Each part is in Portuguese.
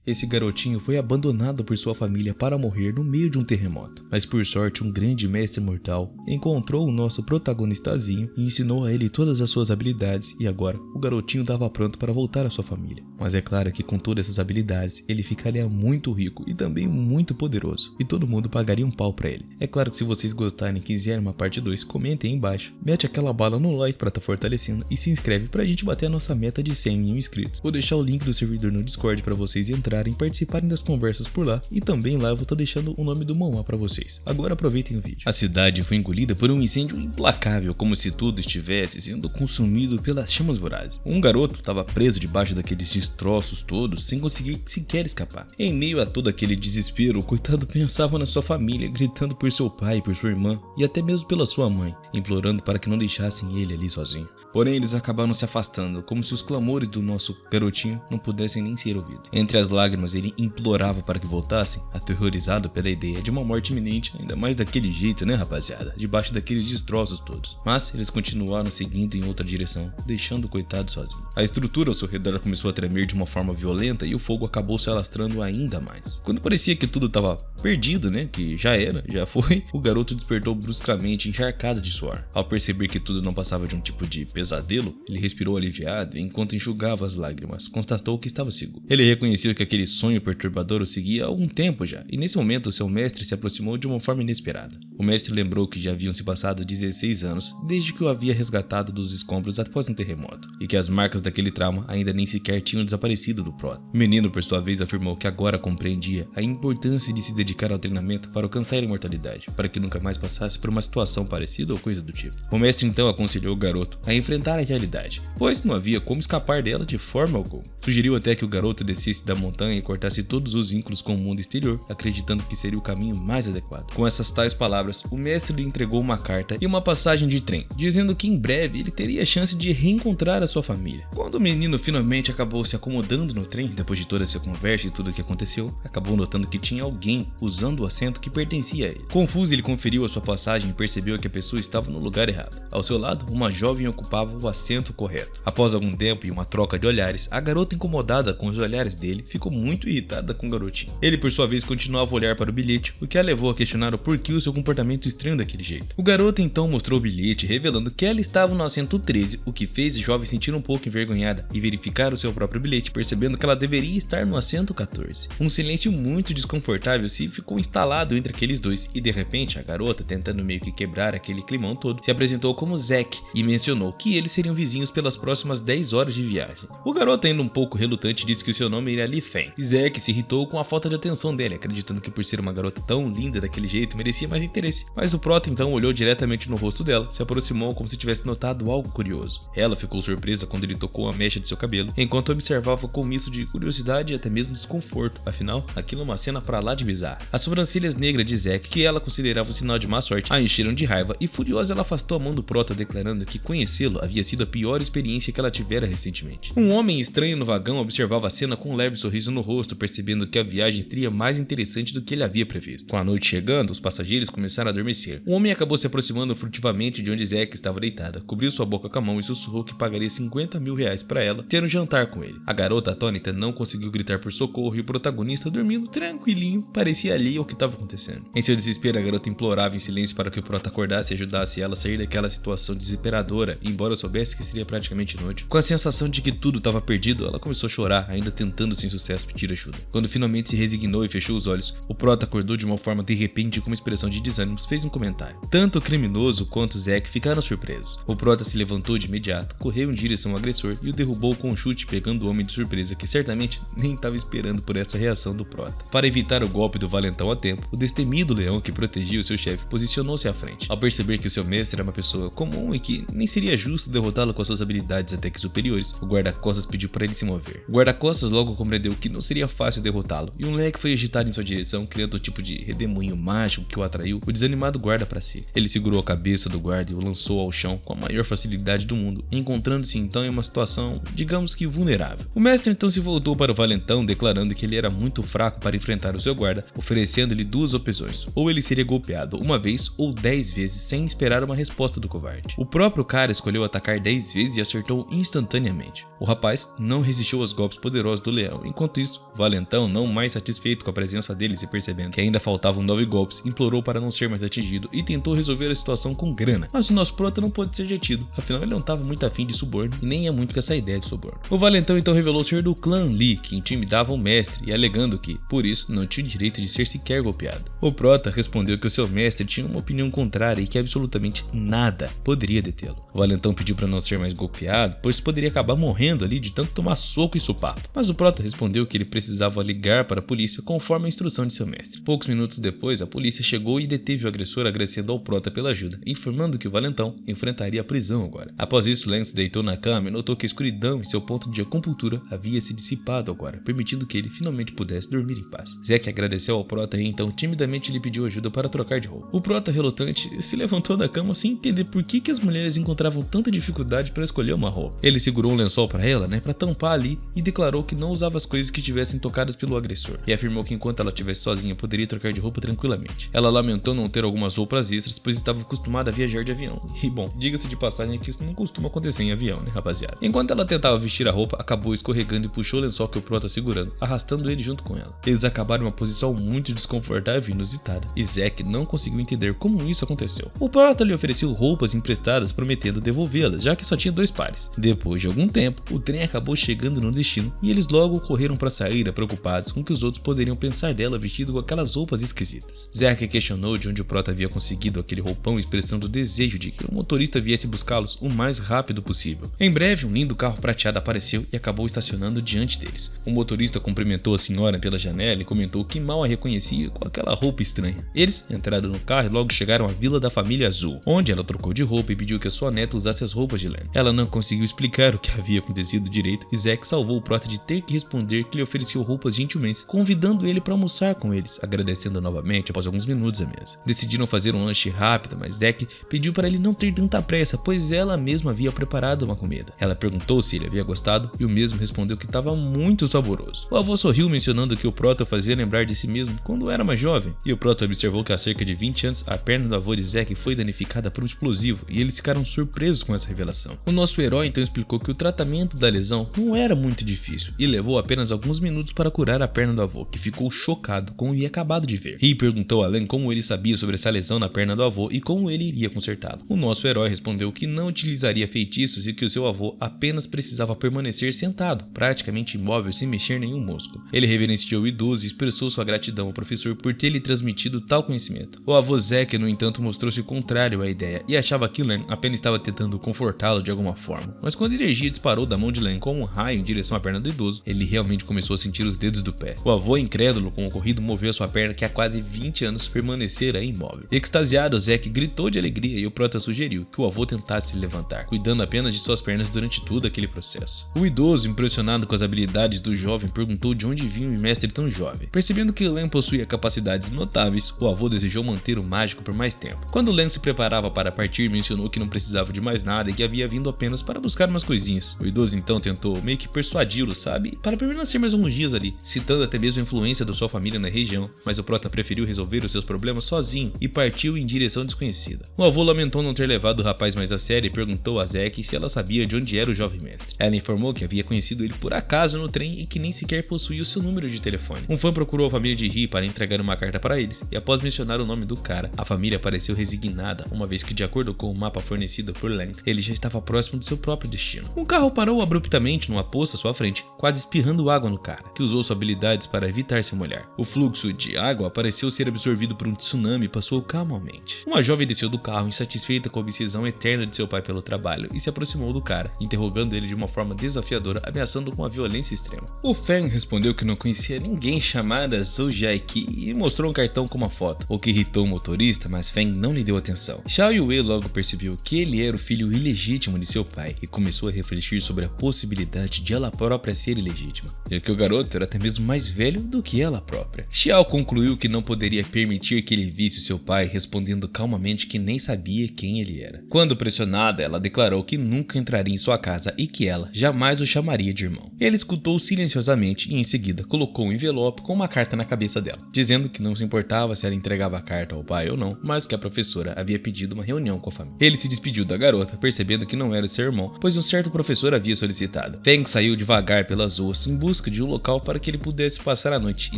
Esse garotinho foi abandonado por sua família para morrer no meio de um terremoto, mas por sorte um grande mestre mortal encontrou o nosso protagonistazinho e ensinou a ele todas as suas habilidades e agora o garotinho estava pronto para voltar à sua família. Mas é claro que com todas essas habilidades ele ficaria muito rico e também muito poderoso e todo mundo pagaria um pau pra ele. É claro que se vocês gostarem e quiserem uma parte 2, comentem aí embaixo, mete aquela bala no like pra tá fortalecendo e se inscreve pra gente bater a nossa meta de 100 mil inscritos. Vou deixar o link do servidor no Discord pra vocês entrarem, participarem das conversas por lá e também lá eu vou estar deixando o nome do Moá pra vocês. Agora aproveitem o vídeo. A cidade foi engolida por um incêndio implacável, como se tudo estivesse sendo consumido pelas chamas vorazes. Um garoto estava preso debaixo daqueles destroços todos sem conseguir sequer escapar. Em meio a todo aquele desespero, o coitado pensava na sua família, gritando por seu pai, por sua irmã e até mesmo pela sua mãe, implorando para que não deixassem ele ali sozinho. Porém, eles acabaram se afastando, como se os clamores do nosso garotinho não pudessem nem ser ouvidos. Entre as lágrimas, ele implorava para que voltassem, aterrorizado pela ideia de uma morte iminente, ainda mais daquele jeito, né, rapaziada? Debaixo daqueles destroços todos. Mas eles continuaram seguindo em outra direção, deixando o coitado sozinho. A estrutura ao seu redor começou a tremer de uma forma violenta e o fogo acabou se alastrando ainda mais. Quando parecia que tudo estava perdido, né, que já foi, o garoto despertou bruscamente, encharcado de suor. Ao perceber que tudo não passava de um tipo de pesadelo, ele respirou aliviado e enquanto enxugava as lágrimas, constatou que estava seguro. Ele reconheceu que aquele sonho perturbador o seguia há algum tempo já, e nesse momento seu mestre se aproximou de uma forma inesperada. O mestre lembrou que já haviam se passado 16 anos desde que o havia resgatado dos escombros após um terremoto, e que as marcas daquele trauma ainda nem sequer tinham desaparecido do Prota. O menino, por sua vez, afirmou que agora compreendia a importância de se dedicar ao treinamento para alcançar a imortalidade, para que nunca mais passasse por uma situação parecida ou coisa do tipo. O mestre então aconselhou o garoto a enfrentar a realidade, pois não havia como escapar dela de forma alguma. Sugeriu até que o garoto descesse da montanha e cortasse todos os vínculos com o mundo exterior, acreditando que seria o caminho mais adequado. Com essas tais palavras, o mestre lhe entregou uma carta e uma passagem de trem, dizendo que em breve ele teria a chance de reencontrar a sua família. Quando o menino finalmente acabou se acomodando no trem, depois de toda essa conversa e tudo o que aconteceu, acabou notando que tinha alguém usando o assento que pertencia a ele. Confuso, ele conferiu a sua passagem e percebeu que a pessoa estava no lugar errado. Ao seu lado, uma jovem ocupava o assento correto. Após algum tempo e uma troca de olhares, a garota, incomodada com os olhares dele, ficou muito irritada com o garotinho. Ele, por sua vez, continuava a olhar para o bilhete, o que a levou a questionar o porquê o seu comportamento estranho daquele jeito. O garoto então mostrou o bilhete, revelando que ela estava no assento 13, o que fez a jovem sentir um pouco envergonhada e verificar o seu próprio bilhete, percebendo que ela deveria estar no assento 14. Um silêncio muito desconfortável se ficou instalado entre aqueles dois e de repente a garota, tentando meio que quebrar aquele climão todo, se apresentou como Zack e mencionou que eles seriam vizinhos pelas próximas 10 horas de viagem. O garoto, ainda um pouco relutante, disse que o seu nome era Li Fen. Zack se irritou com a falta de atenção dele, acreditando que por ser uma garota tão linda daquele jeito merecia mais interesse. Mas o Prota então olhou diretamente no rosto dela, se aproximou como se tivesse notado algo curioso. Ela ficou surpresa quando ele tocou a mecha de seu cabelo, enquanto observava com um misto de curiosidade e até mesmo desconforto. Afinal, aquilo é uma cena pra lá de bizarra. As sobrancelhas negras de Zack, que ela considerava um sinal de má sorte, a encheram de raiva e furiosa ela afastou a mão do Prota, declarando que conhecê-lo havia sido a pior experiência que ela tivera recentemente. Um homem estranho no vagão observava a cena com um leve sorriso no rosto, percebendo que a viagem seria mais interessante do que ele havia previsto. Com a noite chegando, os passageiros começaram a adormecer. O homem acabou se aproximando furtivamente de onde Zack estava deitada, cobriu sua boca com a mão e sussurrou que pagaria 50 mil reais para ela ter um jantar com ele. A garota atônita não conseguiu gritar por socorro e o protagonista, dormindo tranquilinho, parecia alheio ao que estava acontecendo. Em seu desespero, a garota implorava em silêncio para que o Prota acordasse e ajudasse ela a sair daquela situação desesperadora, embora soubesse que seria praticamente inútil. Com a sensação de que tudo estava perdido, ela começou a chorar, ainda tentando sem sucesso pedir ajuda. Quando finalmente se resignou e fechou os olhos, o Prota acordou de uma forma de repente e com uma expressão de desânimo fez um comentário. Tanto o criminoso quanto Zack ficaram surpresos. O Prota se levantou de imediato, correu em direção ao agressor e o derrubou com um chute, pegando o homem de surpresa que certamente nem estava esperando por essa reação do Prota. Para evitar o golpe do valentão a tempo, o destemido leão que protegia o seu chefe posicionou-se à frente. Ao perceber que o seu mestre era uma pessoa comum e que nem seria justo derrotá-lo com suas habilidades até que superiores, o guarda-costas pediu para ele se mover. O guarda-costas logo compreendeu que não seria fácil derrotá-lo e um leque foi agitado em sua direção, criando um tipo de redemoinho mágico que o atraiu o desanimado guarda para si. Ele segurou a cabeça do guarda e o lançou ao chão com a maior facilidade do mundo, encontrando-se então em uma situação, digamos que vulnerável. O mestre então se voltou para o valentão, declarando que ele era muito fraco para enfrentar o seu guarda, oferecendo-lhe duas opções: ou ele seria golpeado uma vez ou 10 vezes sem esperar uma resposta do covarde. O próprio cara escolheu atacar 10 vezes e acertou instantaneamente. O rapaz não resistiu aos golpes poderosos do leão, enquanto Enquanto isso, Valentão, não mais satisfeito com a presença deles e percebendo que ainda faltavam 9 golpes, implorou para não ser mais atingido e tentou resolver a situação com grana. Mas o nosso prota não pôde ser detido, afinal ele não estava muito afim de suborno e nem é muito com essa ideia de suborno. O Valentão então revelou ser do clã Lee, que intimidava o mestre, e alegando que, por isso, não tinha direito de ser sequer golpeado. O prota respondeu que o seu mestre tinha uma opinião contrária e que absolutamente nada poderia detê-lo. O Valentão pediu para não ser mais golpeado, pois poderia acabar morrendo ali de tanto tomar soco e sopapo. Mas o prota respondeu que ele precisava ligar para a polícia conforme a instrução de seu mestre. Poucos minutos depois, a polícia chegou e deteve o agressor, agradecendo ao prota pela ajuda, informando que o Valentão enfrentaria a prisão agora. Após isso, Lance deitou na cama e notou que a escuridão em seu ponto de acupuntura havia se dissipado agora, permitindo que ele finalmente pudesse dormir em paz. Zack agradeceu ao prota e então timidamente lhe pediu ajuda para trocar de roupa. O prota, relutante, se levantou da cama sem entender por que as mulheres encontravam tanta dificuldade para escolher uma roupa. Ele segurou um lençol para ela, para tampar ali, e declarou que não usava as coisas que tivessem tocadas pelo agressor, e afirmou que enquanto ela estivesse sozinha poderia trocar de roupa tranquilamente. Ela lamentou não ter algumas roupas extras, pois estava acostumada a viajar de avião. E bom, diga-se de passagem que isso não costuma acontecer em avião, rapaziada. Enquanto ela tentava vestir a roupa, acabou escorregando e puxou o lençol que o prota segurando, arrastando ele junto com ela. Eles acabaram em uma posição muito desconfortável e inusitada, e Zack não conseguiu entender como isso aconteceu. O prota lhe ofereceu roupas emprestadas, prometendo devolvê-las, já que só tinha 2 pares. Depois de algum tempo, o trem acabou chegando no destino e eles logo correram para sair, preocupados com o que os outros poderiam pensar dela vestido com aquelas roupas esquisitas. Zack questionou de onde o prota havia conseguido aquele roupão, expressando o desejo de que o motorista viesse buscá-los o mais rápido possível. Em breve, um lindo carro prateado apareceu e acabou estacionando diante deles. O motorista cumprimentou a senhora pela janela e comentou que mal a reconhecia com aquela roupa estranha. Eles entraram no carro e logo chegaram à vila da família Azul, onde ela trocou de roupa e pediu que a sua neta usasse as roupas de Len. Ela não conseguiu explicar o que havia acontecido direito e Zack salvou o prota de ter que responder que lhe ofereceu roupas gentilmente, convidando ele para almoçar com eles, agradecendo novamente após alguns minutos à mesa. Decidiram fazer um lanche rápido, mas Zack pediu para ele não ter tanta pressa, pois ela mesma havia preparado uma comida. Ela perguntou se ele havia gostado e o mesmo respondeu que estava muito saboroso. O avô sorriu, mencionando que o prota fazia lembrar de si mesmo quando era mais jovem, e o prota observou que há cerca de 20 anos a perna do avô de Zack foi danificada por um explosivo, e eles ficaram surpresos com essa revelação. O nosso herói então explicou que o tratamento da lesão não era muito difícil e levou apenas alguns minutos para curar a perna do avô, que ficou chocado com o que havia acabado de ver. Ri perguntou a Len como ele sabia sobre essa lesão na perna do avô e como ele iria consertá-lo. O nosso herói respondeu que não utilizaria feitiços e que o seu avô apenas precisava permanecer sentado, praticamente imóvel, sem mexer nenhum músculo. Ele reverenciou o idoso e expressou sua gratidão ao professor por ter lhe transmitido tal conhecimento. O avô Zack, no entanto, mostrou-se contrário à ideia e achava que Len apenas estava tentando confortá-lo de alguma forma. Mas quando a energia disparou da mão de Len como um raio em direção à perna do idoso, ele realmente começou a sentir os dedos do pé. O avô, incrédulo com o ocorrido, moveu a sua perna que há quase 20 anos permanecera imóvel. Extasiado, Zack gritou de alegria e o prota sugeriu que o avô tentasse se levantar, cuidando apenas de suas pernas durante todo aquele processo. O idoso, impressionado com as habilidades do jovem, perguntou de onde vinha um mestre tão jovem. Percebendo que Len possuía capacidades notáveis, o avô desejou manter o mágico por mais tempo. Quando Len se preparava para partir, mencionou que não precisava de mais nada e que havia vindo apenas para buscar umas coisinhas. O idoso então tentou meio que persuadi-lo, sabe, para permanecer mais alguns dias ali, citando até mesmo a influência da sua família na região, mas o prota preferiu resolver os seus problemas sozinho e partiu em direção desconhecida. O avô lamentou não ter levado o rapaz mais a sério e perguntou a Zack se ela sabia de onde era o jovem mestre. Ela informou que havia conhecido ele por acaso no trem e que nem sequer possuía o seu número de telefone. Um fã procurou a família de Ri para entregar uma carta para eles, e após mencionar o nome do cara, a família pareceu resignada, uma vez que, de acordo com o mapa fornecido por Len, ele já estava próximo do seu próprio destino. Um carro parou abruptamente numa poça à sua frente, quase espirrando água no cara, que usou suas habilidades para evitar se molhar. O fluxo de água pareceu ser absorvido por um tsunami e passou calmamente. Uma jovem desceu do carro, insatisfeita com a obsessão eterna de seu pai pelo trabalho, e se aproximou do cara, interrogando ele de uma forma desafiadora, ameaçando com a violência extrema. O Feng respondeu que não conhecia ninguém chamada Zhou Jiaqi e mostrou um cartão com uma foto, o que irritou o motorista, mas Feng não lhe deu atenção. Xiao Yue logo percebeu que ele era o filho ilegítimo de seu pai e começou a refletir sobre a possibilidade de ela própria ser ilegítima, já que o garoto era até mesmo mais velho do que ela própria. Xiao concluiu que não poderia permitir que ele visse seu pai, respondendo calmamente que nem sabia quem ele era. Quando pressionada, ela declarou que nunca entraria em sua casa e que ela jamais o chamaria de irmão. Ele escutou silenciosamente e em seguida colocou um envelope com uma carta na cabeça dela, dizendo que não se importava se ela entregava a carta ao pai ou não, mas que a professora havia pedido uma reunião com a família. Ele se despediu da garota, percebendo que não era seu irmão, pois um certo professor havia solicitado. Feng saiu devagar pelas ruas em busca busca de um local para que ele pudesse passar a noite e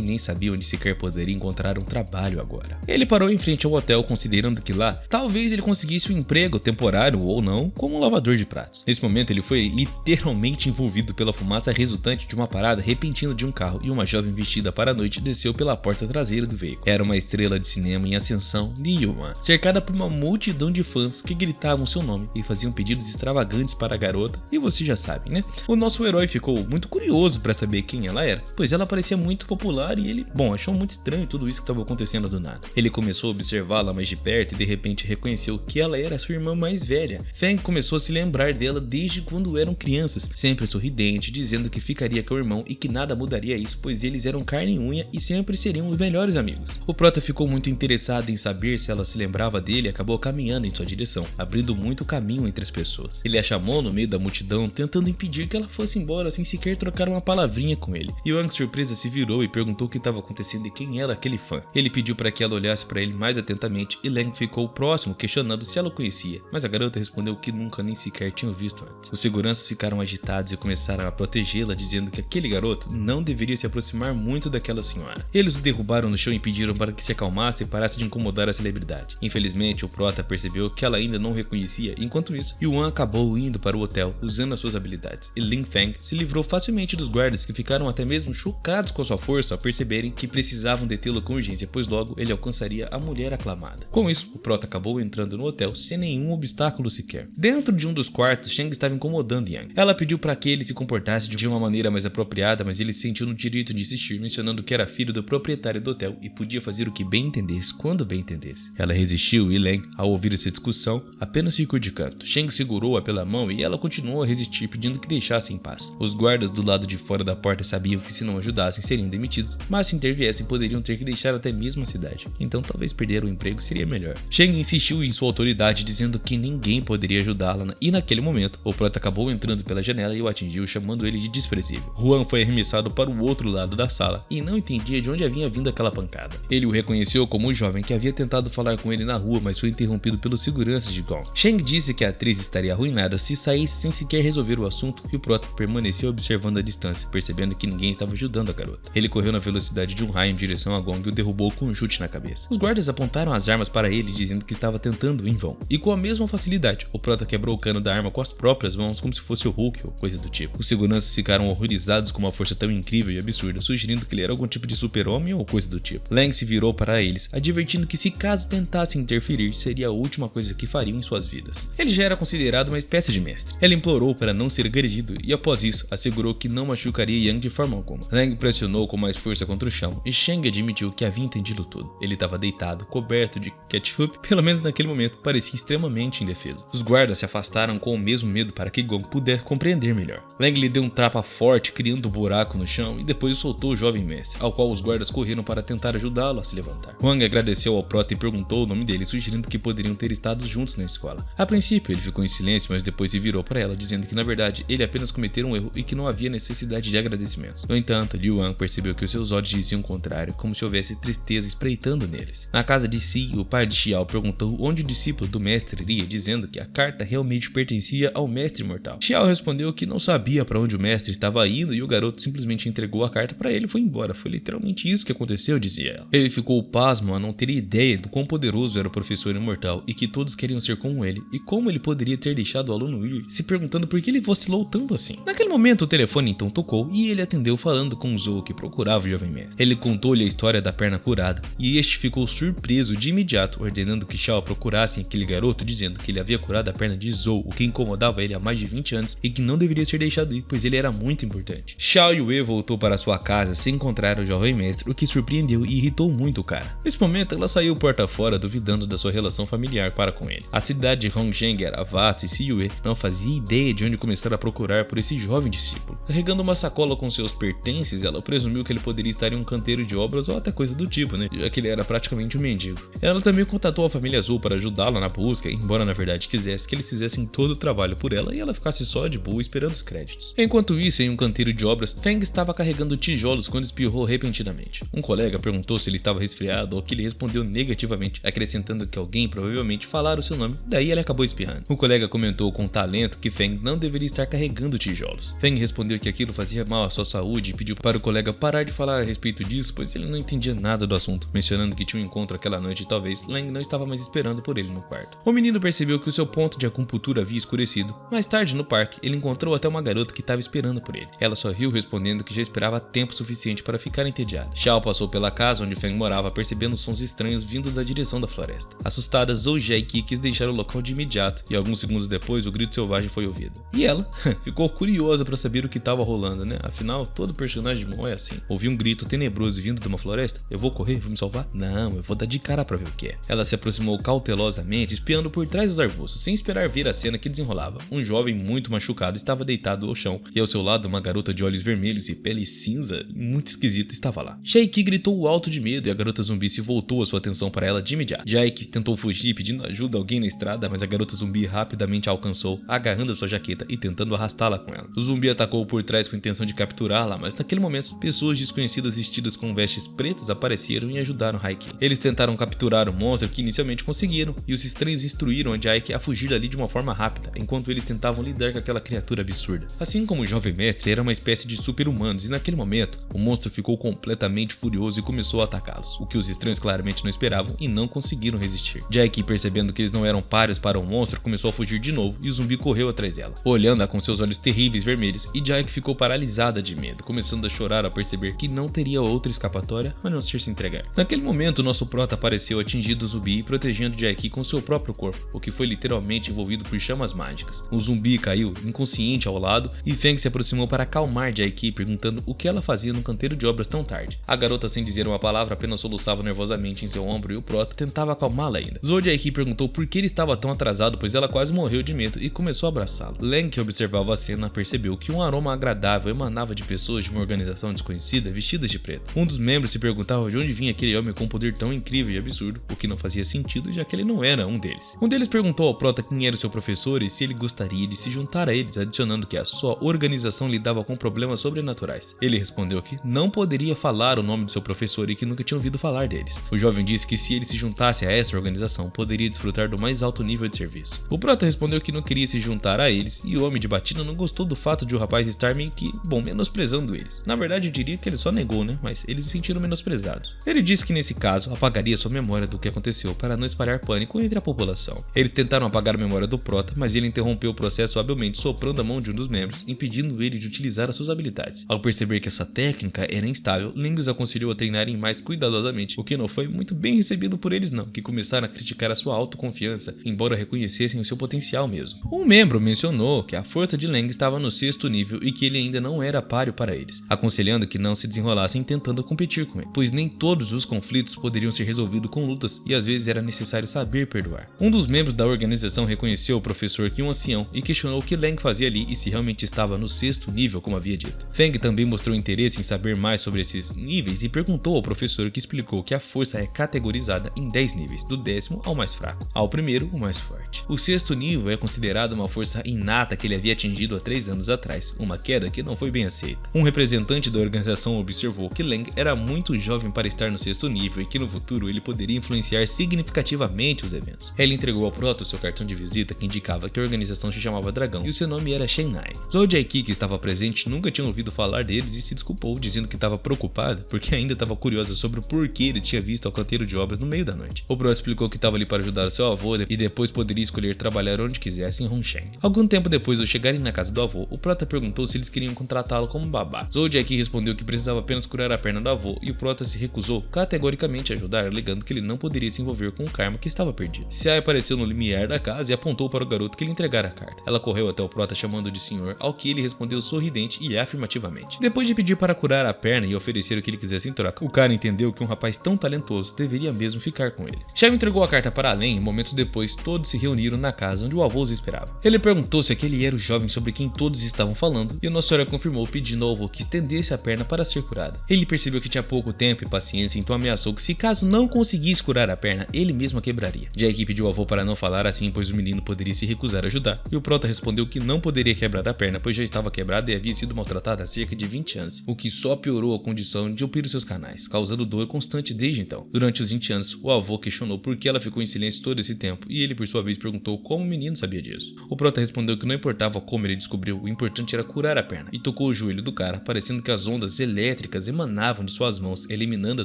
nem sabia onde sequer poderia encontrar um trabalho agora. Ele parou em frente ao hotel considerando que lá talvez ele conseguisse um emprego temporário ou não como um lavador de pratos. Nesse momento ele foi literalmente envolvido pela fumaça resultante de uma parada repentina de um carro e uma jovem vestida para a noite desceu pela porta traseira do veículo. Era uma estrela de cinema em ascensão, Lee Yoo-man, cercada por uma multidão de fãs que gritavam seu nome e faziam pedidos extravagantes para a garota, e você já sabe, né? O nosso herói ficou muito curioso para saber quem ela era, pois ela parecia muito popular e ele, achou muito estranho tudo isso que estava acontecendo do nada. Ele começou a observá-la mais de perto e de repente reconheceu que ela era sua irmã mais velha. Feng começou a se lembrar dela desde quando eram crianças, sempre sorridente, dizendo que ficaria com o irmão e que nada mudaria isso, pois eles eram carne e unha e sempre seriam os melhores amigos. O prota ficou muito interessado em saber se ela se lembrava dele e acabou caminhando em sua direção, abrindo muito caminho entre as pessoas. Ele a chamou no meio da multidão, tentando impedir que ela fosse embora sem sequer trocar uma palavrinha com ele. Yuan, surpresa, se virou e perguntou o que estava acontecendo e quem era aquele fã. Ele pediu para que ela olhasse para ele mais atentamente e Lang ficou próximo, questionando se ela o conhecia, mas a garota respondeu que nunca nem sequer tinha visto antes. Os seguranças ficaram agitados e começaram a protegê-la, dizendo que aquele garoto não deveria se aproximar muito daquela senhora. Eles o derrubaram no chão e pediram para que se acalmasse e parasse de incomodar a celebridade. Infelizmente, o prota percebeu que ela ainda não o reconhecia. Enquanto isso, Yuan acabou indo para o hotel usando as suas habilidades, e Ling Feng se livrou facilmente dos guardas, que ficaram até mesmo chocados com sua força ao perceberem que precisavam detê-lo com urgência, pois logo ele alcançaria a mulher aclamada. Com isso, o prota acabou entrando no hotel sem nenhum obstáculo sequer. Dentro de um dos quartos, Shang estava incomodando Yang. Ela pediu para que ele se comportasse de uma maneira mais apropriada, mas ele se sentiu no direito de insistir, mencionando que era filho do proprietário do hotel e podia fazer o que bem entendesse quando bem entendesse. Ela resistiu e Lang, ao ouvir essa discussão, apenas ficou de canto. Shang segurou-a pela mão e ela continuou a resistir, pedindo que deixasse em paz. Os guardas do lado de fora da porta sabiam que se não ajudassem seriam demitidos, mas se interviessem poderiam ter que deixar até mesmo a cidade. Então talvez perder o emprego seria melhor. Shang insistiu em sua autoridade, dizendo que ninguém poderia ajudá-la, e naquele momento o prota acabou entrando pela janela e o atingiu, chamando ele de desprezível. Juan foi arremessado para o outro lado da sala e não entendia de onde havia vindo aquela pancada. Ele o reconheceu como o jovem que havia tentado falar com ele na rua, mas foi interrompido pelos seguranças de Gong. Shang disse que a atriz estaria arruinada se saísse sem sequer resolver o assunto, e o prota permaneceu observando a distância, percebendo que ninguém estava ajudando a garota. Ele correu na velocidade de um raio em direção a Gong e o derrubou com um chute na cabeça. Os guardas apontaram as armas para ele, dizendo que estava tentando em vão. E com a mesma facilidade, o prota quebrou o cano da arma com as próprias mãos, como se fosse o Hulk ou coisa do tipo. Os seguranças ficaram horrorizados com uma força tão incrível e absurda, sugerindo que ele era algum tipo de super-homem ou coisa do tipo. Lang se virou para eles, advertindo que se caso tentassem interferir, seria a última coisa que fariam em suas vidas. Ele já era considerado uma espécie de mestre. Ela implorou para não ser agredido e após isso, assegurou que não machucaria Yang de forma alguma. Lang pressionou com mais força contra o chão e Shang admitiu que havia entendido tudo. Ele estava deitado, coberto de ketchup, pelo menos naquele momento parecia extremamente indefeso. Os guardas se afastaram com o mesmo medo para que Gong pudesse compreender melhor. Lang lhe deu um tapa forte, criando um buraco no chão, e depois soltou o jovem mestre, ao qual os guardas correram para tentar ajudá-lo a se levantar. Huang agradeceu ao prota e perguntou o nome dele, sugerindo que poderiam ter estado juntos na escola. A princípio ele ficou em silêncio, mas depois se virou para ela, dizendo que na verdade ele apenas cometera um erro e que não havia necessidade de agradecimentos. No entanto, Liu Wang percebeu que os seus olhos diziam o contrário, como se houvesse tristeza espreitando neles. Na casa de Si, o pai de Xiao perguntou onde o discípulo do mestre iria, dizendo que a carta realmente pertencia ao mestre imortal. Xiao respondeu que não sabia para onde o mestre estava indo e o garoto simplesmente entregou a carta para ele e foi embora. Foi literalmente isso que aconteceu, dizia ela. Ele ficou pasmo a não ter ideia do quão poderoso era o professor imortal e que todos queriam ser como ele, e como ele poderia ter deixado o aluno ir, se perguntando por que ele vacilou tanto assim. Naquele momento o telefone então tocou e ele atendeu falando com Zou, que procurava o jovem mestre. Ele contou-lhe a história da perna curada e este ficou surpreso de imediato, ordenando que Xiao procurasse aquele garoto, dizendo que ele havia curado a perna de Zou, o que incomodava ele há mais de 20 anos e que não deveria ser deixado ir, pois ele era muito importante. Xiao Yue voltou para sua casa sem encontrar o jovem mestre, o que surpreendeu e irritou muito o cara. Nesse momento ela saiu porta fora, duvidando da sua relação familiar para com ele. A cidade de Hongzheng era vasta e Si Yue não fazia ideia de onde começar a procurar por esse jovem discípulo. Carregando uma sacola com seus pertences, ela presumiu que ele poderia estar em um canteiro de obras ou até coisa do tipo, já que ele era praticamente um mendigo. Ela também contatou a família Azul para ajudá-la na busca, embora na verdade quisesse que eles fizessem todo o trabalho por ela e ela ficasse só de boa esperando os créditos. Enquanto isso, em um canteiro de obras, Feng estava carregando tijolos quando espirrou repentinamente. Um colega perguntou se ele estava resfriado, ao que ele respondeu negativamente, acrescentando que alguém provavelmente falara o seu nome, daí ele acabou espirrando. O colega comentou com talento que Feng não deveria estar carregando tijolos. Feng respondeu que aquilo fazia mal mal à sua saúde e pediu para o colega parar de falar a respeito disso, pois ele não entendia nada do assunto, mencionando que tinha um encontro aquela noite e talvez Lang não estava mais esperando por ele no quarto. O menino percebeu que o seu ponto de acupuntura havia escurecido. Mais tarde, no parque, ele encontrou até uma garota que estava esperando por ele. Ela sorriu, respondendo que já esperava tempo suficiente para ficar entediada. Xiao passou pela casa onde Feng morava, percebendo sons estranhos vindos da direção da floresta. Assustada, Zhou Jiaqi quis deixar o local de imediato, e alguns segundos depois o grito selvagem foi ouvido. E ela ficou curiosa para saber o que estava rolando, né? Afinal, todo personagem de Mon é assim. Ouvi um grito tenebroso vindo de uma floresta? Eu vou correr? Vou me salvar? Não, eu vou dar de cara para ver o que é. Ela se aproximou cautelosamente, espiando por trás dos arbustos, sem esperar ver a cena que desenrolava. Um jovem muito machucado estava deitado ao chão, e ao seu lado uma garota de olhos vermelhos e pele cinza, muito esquisita, estava lá. Shaiki gritou alto de medo e a garota zumbi se voltou a sua atenção para ela de imediato. Jaik tentou fugir pedindo ajuda a alguém na estrada, mas a garota zumbi rapidamente a alcançou, agarrando a sua jaqueta e tentando arrastá-la com ela. O zumbi atacou por trás com a intenção de capturá-la, mas naquele momento, pessoas desconhecidas vestidas com vestes pretas apareceram e ajudaram Haiki. Eles tentaram capturar o monstro, que inicialmente conseguiram, e os estranhos instruíram a Jaik a fugir dali de uma forma rápida, enquanto eles tentavam lidar com aquela criatura absurda. Assim como o jovem mestre era uma espécie de super-humanos, e naquele momento, o monstro ficou completamente furioso e começou a atacá-los, o que os estranhos claramente não esperavam e não conseguiram resistir. Jaik, percebendo que eles não eram páreos para o monstro, começou a fugir de novo e o zumbi correu atrás dela, olhando-a com seus olhos terríveis vermelhos, e Jaik ficou paralisada de medo, começando a chorar ao perceber que não teria outra escapatória a não ser se entregar. Naquele momento, nosso prota apareceu atingindo o zumbi e protegendo Jaik com seu próprio corpo, o que foi literalmente envolvido por chamas mágicas. O zumbi caiu inconsciente ao lado e Feng se aproximou para acalmar Jaik, perguntando o que ela fazia no canteiro de obras tão tarde. A garota, sem dizer uma palavra, apenas soluçava nervosamente em seu ombro e o prota tentava acalmá-la ainda. Zhou Jiaqi perguntou por que ele estava tão atrasado, pois ela quase morreu de medo e começou a abraçá-lo. Lang, que observava a cena, percebeu que um aroma agradável emanava de pessoas de uma organização desconhecida vestidas de preto. Um dos membros se perguntava de onde vinha aquele homem com um poder tão incrível e absurdo, o que não fazia sentido, já que ele não era um deles. Um deles perguntou ao prota quem era o seu professor e se ele gostaria de se juntar a eles, adicionando que a sua organização lidava com problemas sobrenaturais. Ele respondeu que não poderia falar o nome do seu professor e que nunca tinha ouvido falar deles. O jovem disse que se ele se juntasse a essa organização, poderia desfrutar do mais alto nível de serviço. O prota respondeu que não queria se juntar a eles, e o homem de batina não gostou do fato de o rapaz estar meio que, menosprezando eles. Na verdade, eu diria que ele só negou, né? Mas eles se sentiram menosprezados. Ele disse que nesse caso, apagaria sua memória do que aconteceu para não espalhar pânico entre a população. Eles tentaram apagar a memória do prota, mas ele interrompeu o processo habilmente, soprando a mão de um dos membros, impedindo ele de utilizar as suas habilidades. Ao perceber que essa técnica era instável, Ling os aconselhou a treinarem mais cuidadosamente, o que não foi muito bem recebido por eles não, que começaram a criticar a sua autoconfiança, embora reconhecessem o seu potencial mesmo. Um membro mencionou que a força de Lang estava no 6º nível e que ele ainda não era páreo para eles, aconselhando que não se desenrolassem tentando competir com ele, pois nem todos os conflitos poderiam ser resolvidos com lutas e às vezes era necessário saber perdoar. Um dos membros da organização reconheceu o professor que um ancião e questionou o que Lang fazia ali e se realmente estava no 6º nível como havia dito. Feng também mostrou interesse em saber mais sobre esses níveis e perguntou ao professor, que explicou que a força é categorizada em 10 níveis, do 10º ao mais fraco, ao primeiro o mais forte. O 6º nível é considerado uma força inata que ele havia atingido há 3 anos atrás, uma queda que não foi bem aceita. Um representante da organização observou que Lang era muito jovem para estar no 6º nível e que no futuro ele poderia influenciar significativamente os eventos. Ele entregou ao prota o seu cartão de visita que indicava que a organização se chamava Dragão e o seu nome era Shenai. Zhou Jiaqi, que estava presente, nunca tinha ouvido falar deles e se desculpou, dizendo que estava preocupado porque ainda estava curiosa sobre o porquê ele tinha visto o canteiro de obras no meio da noite. O prota explicou que estava ali para ajudar o seu avô e depois poderia escolher trabalhar onde quisesse em Hongsheng. Algum tempo depois de chegarem na casa do avô, o prota perguntou se eles queriam contratá-lo como babá. Zhou Jiaqi respondeu que precisava apenas curar a perna do avô e o prota se recusou categoricamente a ajudar, alegando que ele não poderia se envolver com o karma que estava perdido. Sai apareceu no limiar da casa e apontou para o garoto que lhe entregara a carta. Ela correu até o prota chamando de senhor, ao que ele respondeu sorridente e afirmativamente. Depois de pedir para curar a perna e oferecer o que ele quisesse em troca, o cara entendeu que um rapaz tão talentoso deveria mesmo ficar com ele. Xiao entregou a carta para Len e momentos depois todos se reuniram na casa onde o avô os esperava. Ele perguntou se aquele era o jovem sobre quem todos estavam falando e o Nosso Herói confirmou, pedindo ao avô que estendesse a perna para ser curada. Ele percebeu que tinha pouco tempo e paciência, então ameaçou que se caso não conseguisse curar a perna, ele mesmo a quebraria. Jiaqi pediu ao avô para não falar assim, pois o menino poderia se recusar a ajudar, e o prota respondeu que não poderia quebrar a perna, pois já estava quebrada e havia sido maltratada há cerca de 20 anos, o que só piorou a condição de opor os seus canais, causando dor constante desde então. Durante os 20 anos, o avô questionou por que ela ficou em silêncio todo esse tempo, e ele por sua vez perguntou como o menino sabia disso. O prota respondeu que não importava como ele descobriu, o importante era curar a perna, e tocou tocou o joelho do cara, parecendo que as ondas elétricas emanavam de suas mãos, eliminando a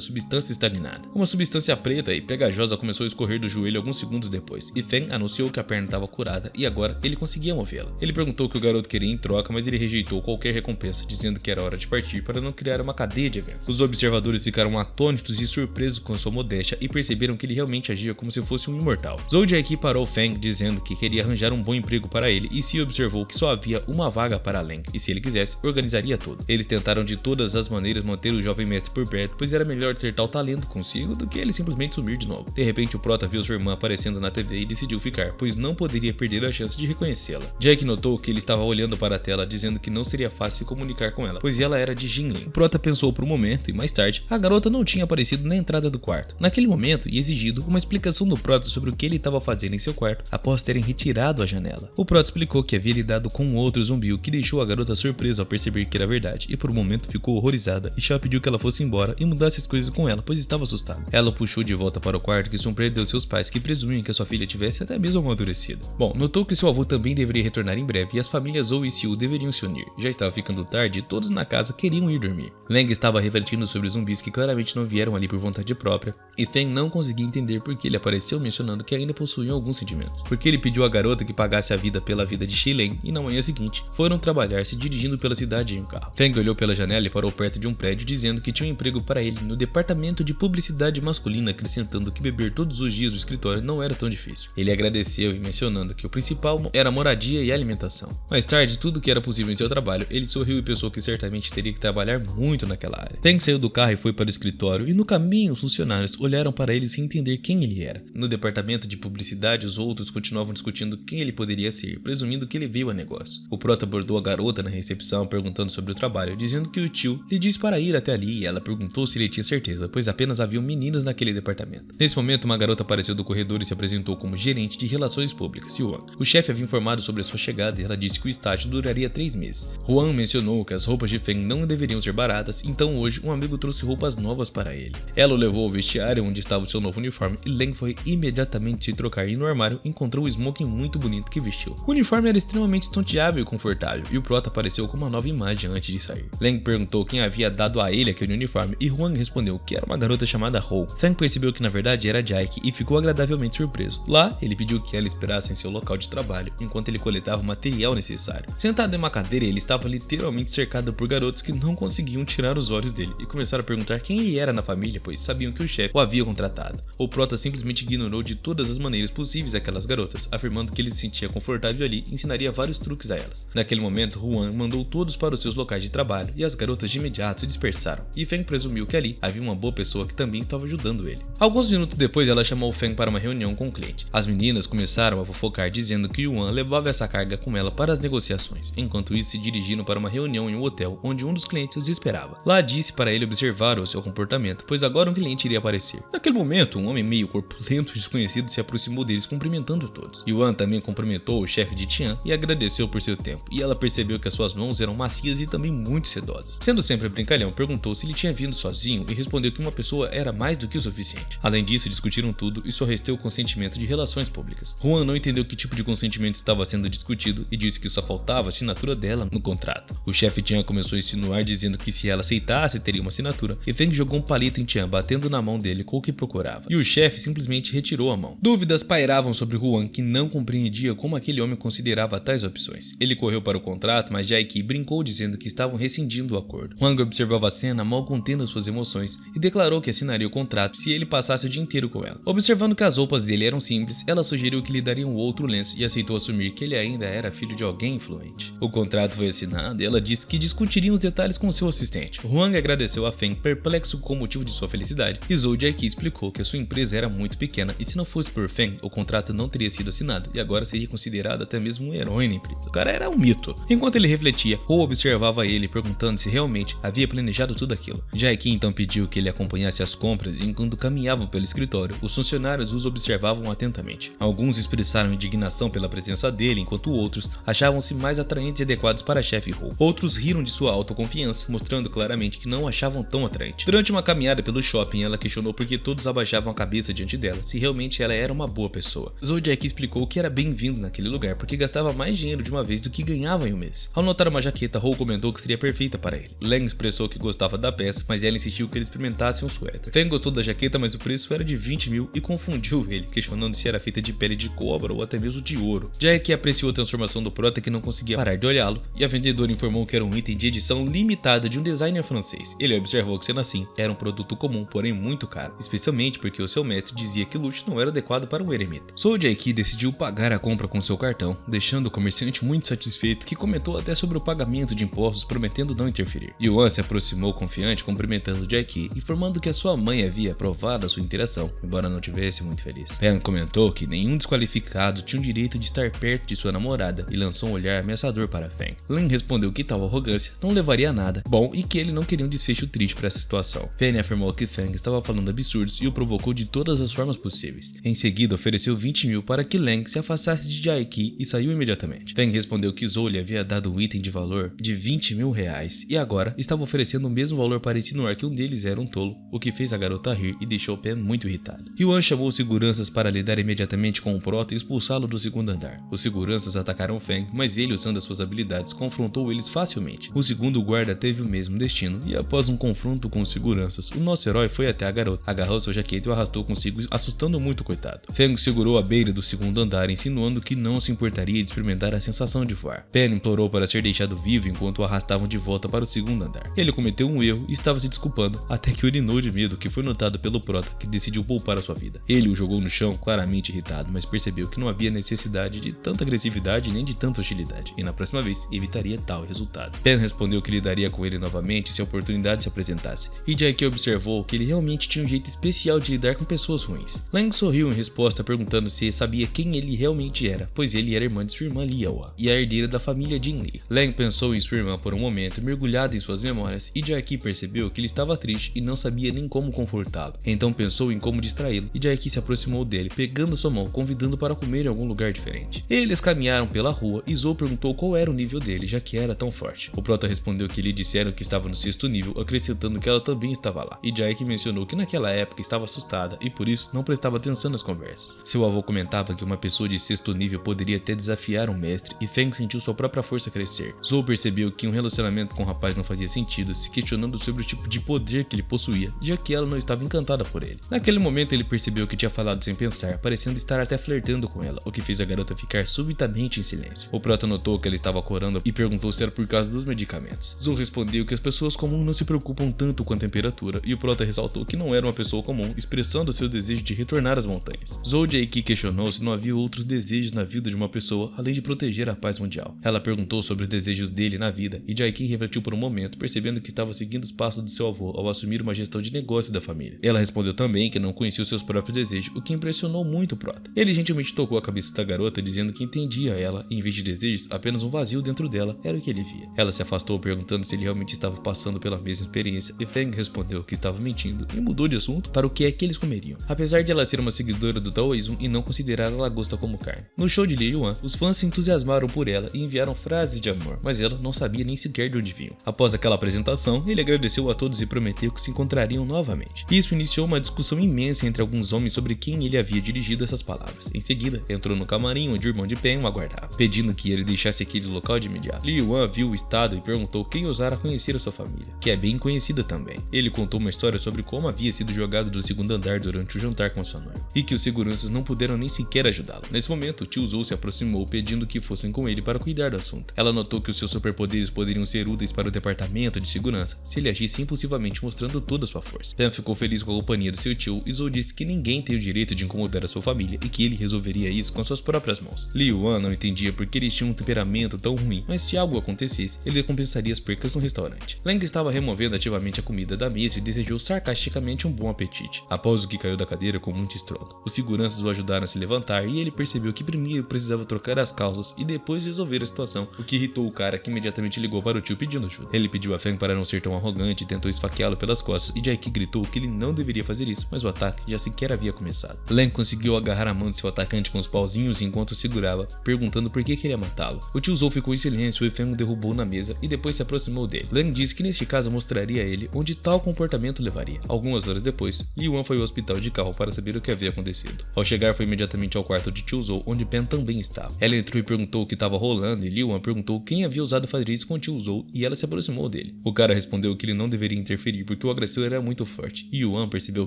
substância estagnada. Uma substância preta e pegajosa começou a escorrer do joelho alguns segundos depois, e Feng anunciou que a perna estava curada e agora ele conseguia movê-la. Ele perguntou o que o garoto queria em troca, mas ele rejeitou qualquer recompensa, dizendo que era hora de partir para não criar uma cadeia de eventos. Os observadores ficaram atônitos e surpresos com sua modéstia e perceberam que ele realmente agia como se fosse um imortal. Zhou Jiaqi parou Feng, dizendo que queria arranjar um bom emprego para ele e se observou que só havia uma vaga para Leng, e se ele quisesse, organizaria tudo. Eles tentaram de todas as maneiras manter o jovem mestre por perto, pois era melhor ter tal talento consigo do que ele simplesmente sumir de novo. De repente, o prota viu sua irmã aparecendo na TV e decidiu ficar, pois não poderia perder a chance de reconhecê-la. Jack notou que ele estava olhando para a tela, dizendo que não seria fácil se comunicar com ela, pois ela era de Jinlin. O prota pensou por um momento e mais tarde, a garota não tinha aparecido na entrada do quarto. Naquele momento, e exigido uma explicação do prota sobre o que ele estava fazendo em seu quarto após terem retirado a janela. O prota explicou que havia lidado com outro zumbi, o que deixou a garota surpresa ao perceber que era verdade, e por um momento ficou horrorizada e Sha pediu que ela fosse embora e mudasse as coisas com ela, pois estava assustada. Ela o puxou de volta para o quarto que surpreendeu seus pais, que presumiam que a sua filha tivesse até mesmo amadurecido. Bom, notou que seu avô também deveria retornar em breve e as famílias Zhou e Xiu deveriam se unir. Já estava ficando tarde e todos na casa queriam ir dormir. Leng estava refletindo sobre os zumbis que claramente não vieram ali por vontade própria, e Feng não conseguia entender por que ele apareceu mencionando que ainda possuíam alguns sentimentos. Porque ele pediu à garota que pagasse a vida pela vida de Xileng e na manhã seguinte foram trabalhar se dirigindo pela cidade em um carro. Feng olhou pela janela e parou perto de um prédio dizendo que tinha um emprego para ele no departamento de publicidade masculina, acrescentando que beber todos os dias no escritório não era tão difícil. Ele agradeceu e mencionando que o principal era moradia e alimentação. Mais tarde, tudo que era possível em seu trabalho, ele sorriu e pensou que certamente teria que trabalhar muito naquela área. Feng saiu do carro e foi para o escritório e no caminho os funcionários olharam para ele sem entender quem ele era. No departamento de publicidade, os outros continuavam discutindo quem ele poderia ser, presumindo que ele veio a negócio. O prota abordou a garota na recepção perguntando sobre o trabalho, dizendo que o tio lhe disse para ir até ali e ela perguntou se ele tinha certeza, pois apenas haviam meninas naquele departamento. Nesse momento, uma garota apareceu do corredor e se apresentou como gerente de relações públicas, Yuan. O chefe havia informado sobre a sua chegada e ela disse que o estágio duraria 3 meses. Juan mencionou que as roupas de Feng não deveriam ser baratas, então hoje um amigo trouxe roupas novas para ele. Ela o levou ao vestiário onde estava o seu novo uniforme e Leng foi imediatamente se trocar e no armário encontrou o smoking muito bonito que vestiu. O uniforme era extremamente estonteável e confortável e o prota apareceu com uma nova imagem antes de sair. Leng perguntou quem havia dado a ele aquele uniforme e Juan respondeu que era uma garota chamada Hou. Feng percebeu que na verdade era Jack e ficou agradavelmente surpreso. Lá, ele pediu que ela esperasse em seu local de trabalho enquanto ele coletava o material necessário. Sentado em uma cadeira, ele estava literalmente cercado por garotos que não conseguiam tirar os olhos dele e começaram a perguntar quem ele era na família, pois sabiam que o chefe o havia contratado. O prota simplesmente ignorou de todas as maneiras possíveis aquelas garotas, afirmando que ele se sentia confortável ali e ensinaria vários truques a elas. Naquele momento, Juan mandou todos para os seus locais de trabalho e as garotas de imediato se dispersaram, e Feng presumiu que ali havia uma boa pessoa que também estava ajudando ele. Alguns minutos depois, ela chamou Feng para uma reunião com o cliente. As meninas começaram a fofocar dizendo que Yuan levava essa carga com ela para as negociações. Enquanto isso, se dirigiram para uma reunião em um hotel onde um dos clientes os esperava. Lá disse para ele observar o seu comportamento, pois agora um cliente iria aparecer. Naquele momento, um homem meio corpulento e desconhecido se aproximou deles cumprimentando todos. Yuan também cumprimentou o chefe de Tian e agradeceu por seu tempo, e ela percebeu que as suas mãos eram macias e também muito sedosas. Sendo sempre brincalhão, perguntou se ele tinha vindo sozinho e respondeu que uma pessoa era mais do que o suficiente. Além disso, discutiram tudo e só restou o consentimento de relações públicas. Juan não entendeu que tipo de consentimento estava sendo discutido e disse que só faltava a assinatura dela no contrato. O chefe Tian começou a insinuar dizendo que se ela aceitasse teria uma assinatura, e Feng jogou um palito em Tian, batendo na mão dele com o que procurava. E o chefe simplesmente retirou a mão. Dúvidas pairavam sobre Juan, que não compreendia como aquele homem considerava tais opções. Ele correu para o contrato, mas Jaiki brincou dizendo que estavam rescindindo o acordo. Huang observava a cena mal contendo suas emoções e declarou que assinaria o contrato se ele passasse o dia inteiro com ela. Observando que as roupas dele eram simples, ela sugeriu que lhe daria um outro lenço e aceitou assumir que ele ainda era filho de alguém influente. O contrato foi assinado e ela disse que discutiriam os detalhes com seu assistente. Huang agradeceu a Feng, perplexo com o motivo de sua felicidade, e Zhou Jiaqi explicou que a sua empresa era muito pequena e se não fosse por Feng, o contrato não teria sido assinado e agora seria considerado até mesmo um herói na empresa. O cara era um mito. Enquanto ele refletia, Hou observava ele, perguntando se realmente havia planejado tudo aquilo. Jiaqi então pediu que ele acompanhasse as compras e enquanto caminhavam pelo escritório, os funcionários os observavam atentamente. Alguns expressaram indignação pela presença dele, enquanto outros achavam-se mais atraentes e adequados para a chefe Hou. Outros riram de sua autoconfiança, mostrando claramente que não o achavam tão atraente. Durante uma caminhada pelo shopping, ela questionou por que todos abaixavam a cabeça diante dela, se realmente ela era uma boa pessoa. Zhou Jiaqi explicou que era bem-vindo naquele lugar porque gastava mais dinheiro de uma vez do que ganhava em um mês. Ao notar uma jaqueta jaqueta, Hou comentou que seria perfeita para ele. Lang expressou que gostava da peça, mas ela insistiu que ele experimentasse um suéter. Feng gostou da jaqueta, mas o preço era de 20 mil e confundiu ele, questionando se era feita de pele de cobra ou até mesmo de ouro. Jack apreciou a transformação do prota, que não conseguia parar de olhá-lo, e a vendedora informou que era um item de edição limitada de um designer francês. Ele observou que, sendo assim, era um produto comum, porém muito caro, especialmente porque o seu mestre dizia que luxo não era adequado para um eremita. Zhou Jiaqi decidiu pagar a compra com seu cartão, deixando o comerciante muito satisfeito, que comentou até sobre o pagamento de impostos, prometendo não interferir. Yuan se aproximou confiante, cumprimentando Jiaqi, informando que a sua mãe havia aprovado a sua interação, embora não tivesse muito feliz. Pen comentou que nenhum desqualificado tinha o direito de estar perto de sua namorada e lançou um olhar ameaçador para Feng. Lin respondeu que tal arrogância não levaria a nada bom e que ele não queria um desfecho triste para essa situação. Pen afirmou que Feng estava falando absurdos e o provocou de todas as formas possíveis. Em seguida, ofereceu 20 mil para que Lang se afastasse de Jiaqi e saiu imediatamente. Feng respondeu que Zhou lhe havia dado um item de valor de 20 mil reais e agora estava oferecendo o mesmo valor para insinuar que um deles era um tolo, o que fez a garota rir e deixou Pen muito irritado. Yuan chamou os seguranças para lidar imediatamente com o prota e expulsá-lo do segundo andar. Os seguranças atacaram Feng, mas ele, usando as suas habilidades, confrontou eles facilmente. O segundo guarda teve o mesmo destino e, após um confronto com os seguranças, o nosso herói foi até a garota, agarrou sua jaqueta e o arrastou consigo, assustando muito o coitado. Feng segurou a beira do segundo andar, insinuando que não se importaria de experimentar a sensação de voar. Pen implorou para ser deixado vivo enquanto o arrastavam de volta para o segundo andar. Ele cometeu um erro e estava se desculpando, até que urinou de medo, que foi notado pelo prota, que decidiu poupar a sua vida. Ele o jogou no chão, claramente irritado, mas percebeu que não havia necessidade de tanta agressividade nem de tanta hostilidade, e na próxima vez evitaria tal resultado. Pen respondeu que lidaria com ele novamente se a oportunidade se apresentasse, e Jiaqi observou que ele realmente tinha um jeito especial de lidar com pessoas ruins. Lang sorriu em resposta, perguntando se sabia quem ele realmente era, pois ele era irmã de sua irmã Liaoa e a herdeira da família Jin Li. Lang pensou em sua irmã por um momento, mergulhado em suas memórias, e Jiaqi percebeu que ele estava triste e não sabia nem como confortá-lo. Então pensou em como distraí-lo, e Jiaqi se aproximou dele, pegando sua mão, convidando para comer em algum lugar diferente. Eles caminharam pela rua e Zhou perguntou qual era o nível dele, já que era tão forte. O prota respondeu que lhe disseram que estava no 6º nível, acrescentando que ela também estava lá, e Jiaqi mencionou que naquela época estava assustada e por isso não prestava atenção nas conversas. Seu avô comentava que uma pessoa de 6º nível poderia até desafiar um mestre, e Feng sentiu sua própria força crescer. Zhou percebeu que um relacionamento com o rapaz não fazia sentido, se questionando sobre o tipo de poder que ele possuía, já que ela não estava encantada por ele. Naquele momento ele percebeu que tinha falado sem pensar, parecendo estar até flertando com ela, o que fez a garota ficar subitamente em silêncio. O prota notou que ela estava corando e perguntou se era por causa dos medicamentos. Zhou respondeu que as pessoas comuns não se preocupam tanto com a temperatura, e o prota ressaltou que não era uma pessoa comum, expressando seu desejo de retornar às montanhas. Zhou Jiaqi questionou se não havia outros desejos na vida de uma pessoa além de proteger a paz mundial. Ela perguntou sobre os desejos dele na vida, e Jiaqi refletiu por um momento, percebendo que estava seguindo os passos do seu avô ao assumir uma gestão de negócio da família. Ela respondeu também que não conhecia os seus próprios desejos, o que impressionou muito o prota. Ele gentilmente tocou a cabeça da garota, dizendo que entendia ela, e em vez de desejos, apenas um vazio dentro dela era o que ele via. Ela se afastou, perguntando se ele realmente estava passando pela mesma experiência, e Feng respondeu que estava mentindo e mudou de assunto para o que é que eles comeriam, apesar de ela ser uma seguidora do taoísmo e não considerar a lagosta como carne. No show de Li Yuan, os fãs se entusiasmaram por ela e enviaram frases de amor, mas ela não sabia nem sequer de onde vinham. Após aquela apresentação, ele agradeceu a todos e prometeu que se encontrariam novamente. Isso iniciou uma discussão imensa entre alguns homens sobre quem ele havia dirigido essas palavras. Em seguida, entrou no camarim onde o irmão de Pen o aguardava, pedindo que ele deixasse aquele local de imediato. Li Yuan viu o estado e perguntou quem ousara conhecer a sua família, que é bem conhecida também. Ele contou uma história sobre como havia sido jogado do segundo andar durante o jantar com sua noiva, e que os seguranças não puderam nem sequer ajudá-lo. Nesse momento, o tio Zhou se aproximou, pedindo que fossem com ele para cuidar do assunto. Ela notou que os seus superpoderes poderiam ser úteis para o departamento de segurança se ele agisse impulsivamente, mostrando toda a sua força. Pen ficou feliz com a companhia do seu tio e Zhou disse que ninguém tem o direito de incomodar a sua família e que ele resolveria isso com suas próprias mãos. Li Yuan não entendia porque eles tinham um temperamento tão ruim, mas se algo acontecesse, ele compensaria as percas no restaurante. Lang estava removendo ativamente a comida da mesa e desejou sarcasticamente um bom apetite, após o que caiu da cadeira com muito estrondo. Os seguranças o ajudaram a se levantar e ele percebeu que primeiro precisava trocar as calças e depois resolver a situação, o que irritou o cara, que imediatamente ligou para o tio pedindo ajuda. Ele pediu a Feng para não ser tão arrogante e tentou esfaqueá-lo pelas costas, e Jiaqi gritou que ele não deveria fazer isso, mas o ataque já sequer havia começado. Lang conseguiu agarrar a mão de seu atacante com os pauzinhos enquanto o segurava, perguntando por que queria matá-lo. O tio Zhou ficou em silêncio e Feng o derrubou na mesa e depois se aproximou dele. Lang disse que neste caso mostraria a ele onde tal comportamento levaria. Algumas horas depois, Li Yuan foi ao hospital de carro para saber o que havia acontecido. Ao chegar, foi imediatamente ao quarto de tio Zhou, onde Pen também estava. Ela entrou e perguntou o que estava rolando, e Li Yuan perguntou quem havia usado ousado fazer isso com o tio Zou e ela se aproximou dele. O cara respondeu que ele não deveria interferir porque o agressor era muito forte, e Yuan percebeu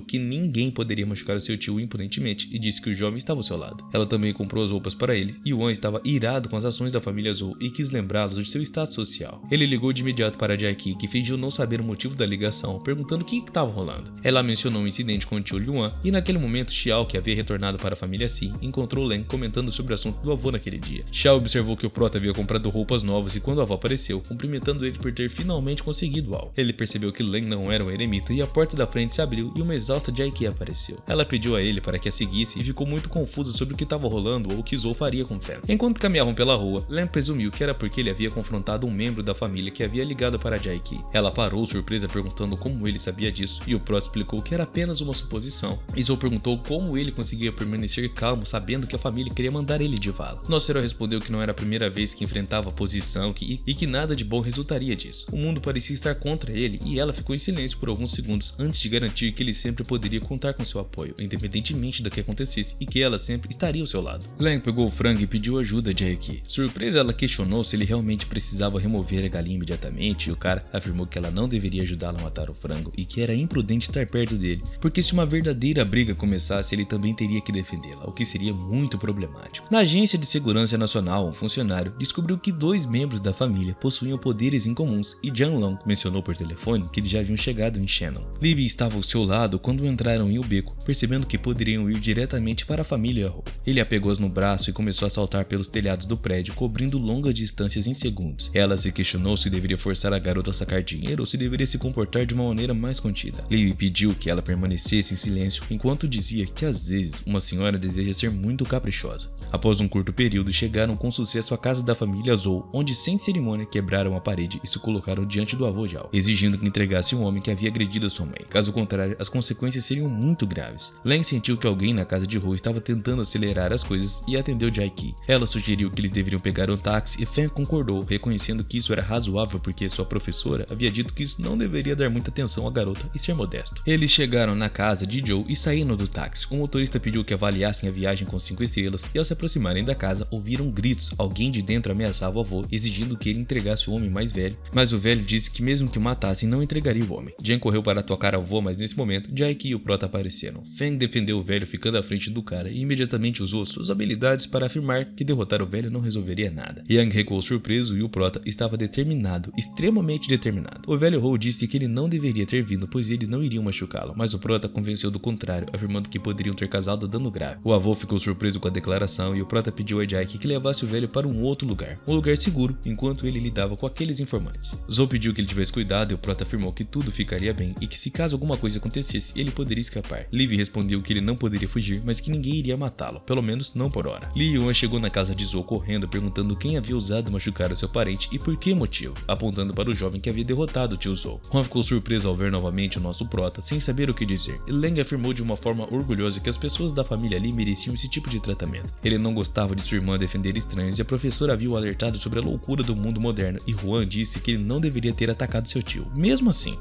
que ninguém poderia machucar o seu tio impunemente e disse que o jovem estava ao seu lado. Ela também comprou as roupas para ele e Yuan estava irado com as ações da família Zou e quis lembrá-los de seu status social. Ele ligou de imediato para Jaiki, que fingiu não saber o motivo da ligação, perguntando o que estava rolando. Ela mencionou um incidente com o tio Yuan e naquele momento Xiao, que havia retornado para a família Si, encontrou Len comentando sobre o assunto do avô naquele dia. Xiao observou que o prota havia comprado roupas novas e quando o avô apareceu, cumprimentando ele por ter finalmente conseguido algo. Ele percebeu que Len não era um eremita e a porta da frente se abriu e uma exausta Jaiki apareceu. Ela pediu a ele para que a seguisse e ficou muito confuso sobre o que estava rolando ou o que Zou faria com Fan. Enquanto caminhavam pela rua, Len presumiu que era porque ele havia confrontado um membro da família que havia ligado para Jaiki. Ela parou surpresa perguntando como ele sabia disso e o prota explicou que era apenas uma suposição. E Zou perguntou como ele conseguia permanecer calmo sabendo que a família queria mandar ele de vala. Nosso herói respondeu que não era a primeira vez que enfrentava a oposição e que nada de bom resultaria disso. O mundo parecia estar contra ele e ela ficou em silêncio por alguns segundos antes de garantir que ele sempre poderia contar com seu apoio, independentemente do que acontecesse e que ela sempre estaria ao seu lado. Len pegou o frango e pediu ajuda a Jaiki. Surpresa, ela questionou se ele realmente precisava remover a galinha imediatamente e o cara afirmou que ela não deveria ajudá-la a matar o frango e que era imprudente estar perto dele, porque se uma verdadeira briga começasse, ele também teria que defendê-la, o que seria muito problemático. Na Agência de Segurança Nacional, um funcionário descobriu que 2 membros da família possuíam poderes incomuns e Jiang Long mencionou por telefone que eles já haviam chegado em Shannon. Libby estava ao seu lado quando entraram em o beco, percebendo que poderiam ir diretamente para a família Hou. Ele a pegou no braço e começou a saltar pelos telhados do prédio, cobrindo longas distâncias em segundos. Ela se questionou se deveria forçar a garota a sacar dinheiro ou se deveria se comportar de uma maneira mais contida. Libby pediu que ela permanecesse em silêncio enquanto dizia que às vezes uma senhora deseja ser muito caprichosa. Após um curto período, chegaram com sucesso à casa da família Zou, onde sem cerimônia quebraram a parede e se colocaram diante do avô Zhao, exigindo que entregasse um homem que havia agredido a sua mãe. Caso contrário, as consequências seriam muito graves. Len sentiu que alguém na casa de Hou estava tentando acelerar as coisas e atendeu Jaiki. Ela sugeriu que eles deveriam pegar um táxi e Fan concordou, reconhecendo que isso era razoável porque sua professora havia dito que isso não deveria dar muita atenção à garota e ser modesto. Eles chegaram na casa de Joe e saíram do táxi. O motorista pediu que avaliassem a viagem com 5 estrelas e ao se aproximarem da casa ouviram gritos. Alguém de dentro ameaçava o avô, exigindo que ele entregasse o homem mais velho, mas o velho disse que mesmo que o matassem não entregaria o homem. Jen correu para tocar ao avô, mas nesse momento Jaiki e o prota apareceram. Feng defendeu o velho ficando à frente do cara e imediatamente usou suas habilidades para afirmar que derrotar o velho não resolveria nada. Yang recuou surpreso e o prota estava determinado, extremamente determinado. O velho Hou disse que ele não deveria ter vindo, pois eles não iriam machucá-lo, mas o prota convenceu do contrário, afirmando que poderiam ter causado dano grave. O avô ficou surpreso com a declaração e o prota pediu a Jaiki que levasse o velho para um outro lugar, um lugar seguro, enquanto ele lidava com aqueles informantes. Zou pediu que ele tivesse cuidado e o prota afirmou que tudo ficaria bem e que se caso alguma coisa acontecesse, ele poderia escapar. Livy respondeu que ele não poderia fugir, mas que ninguém iria matá-lo, pelo menos não por hora. Li Yuan chegou na casa de Zou correndo, perguntando quem havia ousado machucar o seu parente e por que motivo, apontando para o jovem que havia derrotado o tio Zou. Juan ficou surpreso ao ver novamente o nosso prota, sem saber o que dizer, e Leng afirmou de uma forma orgulhosa que as pessoas da família Li mereciam esse tipo de tratamento. Ele não gostava de sua irmã defender estranhos e a professora havia o alertado sobre a loucura do mundo moderno, e Juan disse que ele não deveria ter atacado seu tio. Mesmo assim,